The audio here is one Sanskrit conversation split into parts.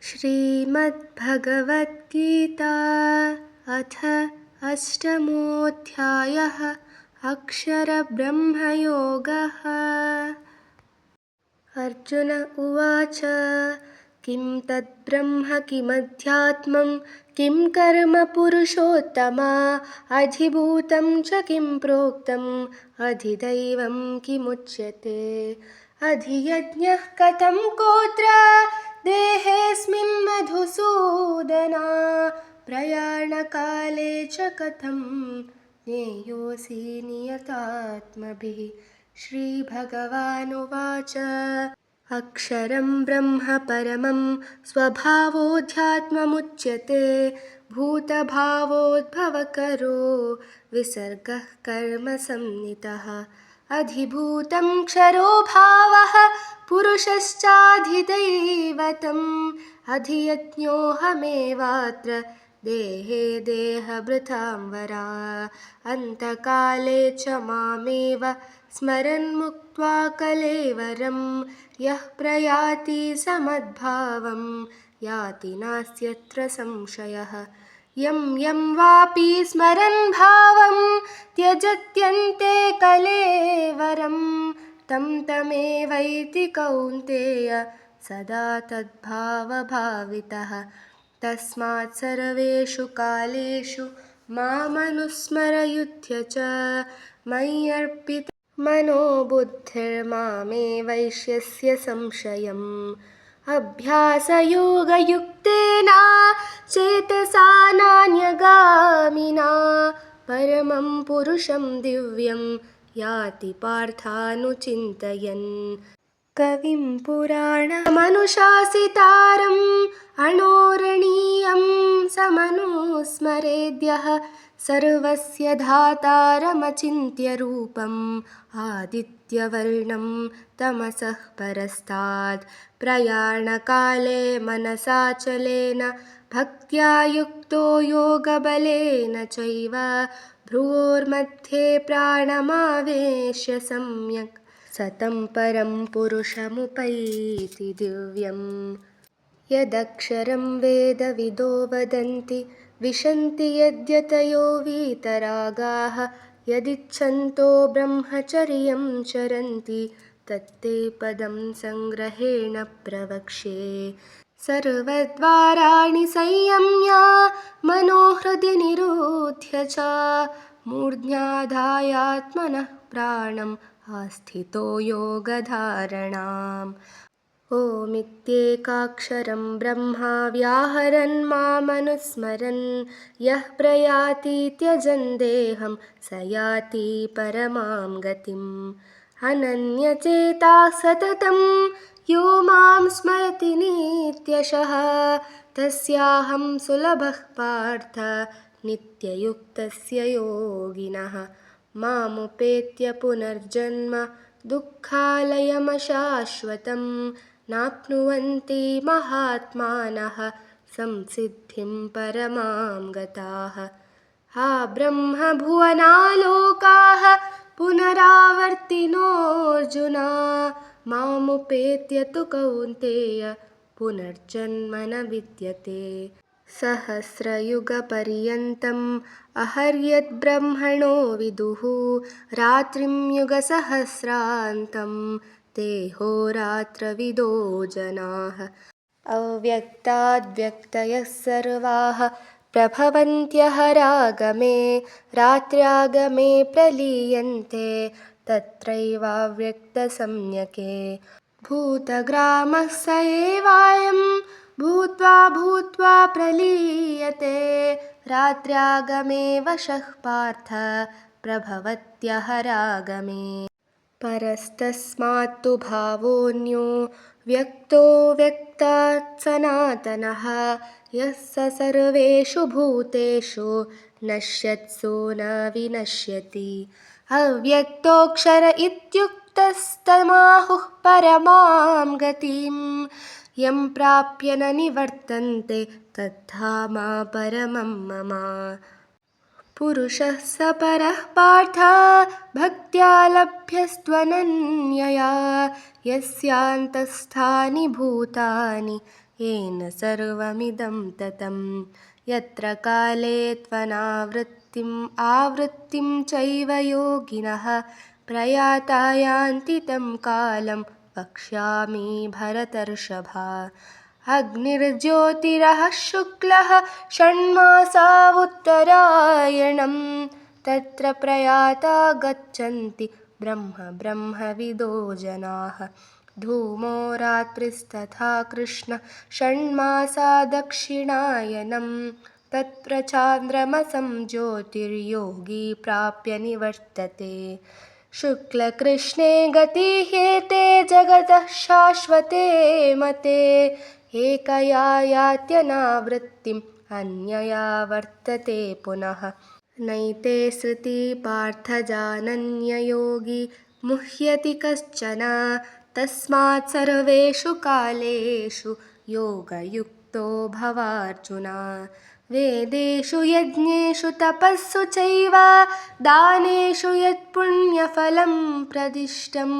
श्रीमद्भगवद्गीता अथ अष्टमोऽध्यायः अक्षरब्रह्मयोगः। अर्जुन उवाच किं तद्ब्रह्म किमध्यात्मं किं कर्म पुरुषोत्तमा अधिभूतं च किं प्रोक्तम् अधिदैवं किमुच्यते अधियज्ञः कथं कोत्र देहेऽस्मिन् मधुसूदना प्रयाणकाले च कथं ज्ञेयोऽसि नियतात्मभिः। श्रीभगवानुवाच अक्षरं ब्रह्म परमं स्वभावोऽध्यात्ममुच्यते भूतभावोद्भवकरो विसर्गः कर्मसंज्ञितः अधिभूतं क्षरो भावः पुरुषश्चाधिदैवतम् अधियज्ञोऽहमेवात्र देहे देहभृतां वरा अन्तकाले च मामेव स्मरन् मुक्त्वा कलेवरं यः प्रयाति समद्भावं याति नास्त्यत्र संशयः यं यं वापि स्मरन् भावं त्यजत्यन्ते कलेवरं तं तमेवैति कौन्तेय सदा तद्भावभावितः तस्मात् सर्वेषु कालेषु मामनुस्मरयुध्य च मय्यर्पितं मनो बुद्धिर्मामेवैष्यस्य संशयम् अभ्यासयोगयुक्तेन चेतसा नान्यगामिना परमं पुरुषं दिव्यं याति पार्थानुचिन्तयन् कविं पुराणमनुशासितारम् अणोरणीयं समनुस्मरेद्यः सर्वस्य धातारमचिन्त्य रूपम् आदित्यवर्णं तमसः परस्तात् प्रयाणकाले मनसाचलेन भक्त्या युक्तो योगबलेन चैव भ्रुवोर्मध्ये प्राणमावेश्य सम्यक् सतं परं पुरुषमुपैति दिव्यम् यदक्षरं वेदविदो वदन्ति विशन्ति यद्यतयो वीतरागाः यदिच्छन्तो ब्रह्मचर्यं चरन्ति तत्ते पदं संग्रहेण प्रवक्ष्ये सर्वद्वाराणि संयम्य मनोहृदि निरुध्य च मूर्ध्याधायात्मनः प्राणम् आस्थितो योगधारणाम् ओमित्येकाक्षरं ब्रह्मा व्याहरन् मामनुस्मरन् यः प्रयाति त्यजन् देहं स याति परमां गतिम् अनन्यचेताः सततं यो मां स्मरति नित्यशः तस्याहं सुलभः पार्थ नित्ययुक्तस्य योगिनः मामुपेत्य पुनर्जन्म दुःखालयमशाश्वतं नाप्नुवन्ति महात्मानः संसिद्धिं परमां गताः हा ब्रह्मभुवनालोकाः पुनरावर्तिनोऽर्जुन मामुपेत्य तु कौन्तेय पुनर्जन्म न विद्यते सहस्रयुगपर्यन्तम् अहर्यद्ब्रह्मणो विदुः रात्रिं युगसहस्रान्तं देहोरात्रविदो जनाः अव्यक्ताद्व्यक्तयः सर्वाः प्रभवन्त्यः रागमे रात्र्यागमे प्रलीयन्ते तत्रैवाव्यक्तसंज्ञके भूतग्रामः स एवायं भूत्वा भूत्वा प्रलीयते रात्र्यागमे वशः पार्थ प्रभवत्यः रागमे परस्तस्मात्तु भावोऽन्यो व्यक्तो व्यक्तात् सनातनः यः स सर्वेषु भूतेषु नश्यत्सु न विनश्यति अव्यक्तोऽक्षर इत्युक्तस्तमाहुः परमां गतिं यं प्राप्य न निवर्तन्ते तद्धाम परमं मम पुरुषः स परः पार्थ भक्त्या लभ्यस्त्वनन्यया यस्यान्तस्थानि भूतानि येन सर्वमिदं ततं यत्र काले त्वनावृत्तिम् आवृत्तिं चैव योगिनः प्रयाता यान्ति तं कालं वक्ष्यामि भरतर्षभा अग्निर्ज्योतिरः शुक्लः षण्मासा उत्तरायणं तत्र प्रयाता गच्छन्ति ब्रह्मविदो जनाः धूमो रात्रिस्तथा कृष्ण षण्मासा दक्षिणायनं तत्र चान्द्रमसं ज्योतिर्योगी प्राप्य निवर्तते शुक्लकृष्णे गतिहेते जगतः शाश्वते मते एकया यात्यनावृत्तिम् अन्यया वर्तते पुनः नैते सृति पार्थ जानन्ययोगी मुह्यति कश्चन तस्मात् सर्वेषु कालेषु योगयुक्तो भवार्जुन वेदेषु यज्ञेषु तपस्सु चैव दानेषु यत्पुण्यफलं प्रदिष्टम्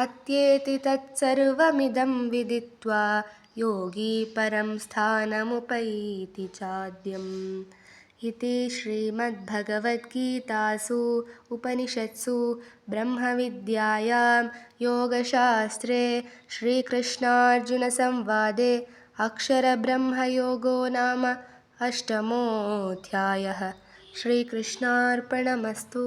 अत्येति तत्सर्वमिदं विदित्वा योगी परं स्थानमुपैति चाद्यम् इति श्रीमद्भगवद्गीतासु उपनिषत्सु ब्रह्मविद्यायां योगशास्त्रे श्रीकृष्णार्जुनसंवादे अक्षरब्रह्मयोगो नाम अष्टमोऽध्यायः। श्रीकृष्णार्पणमस्तु।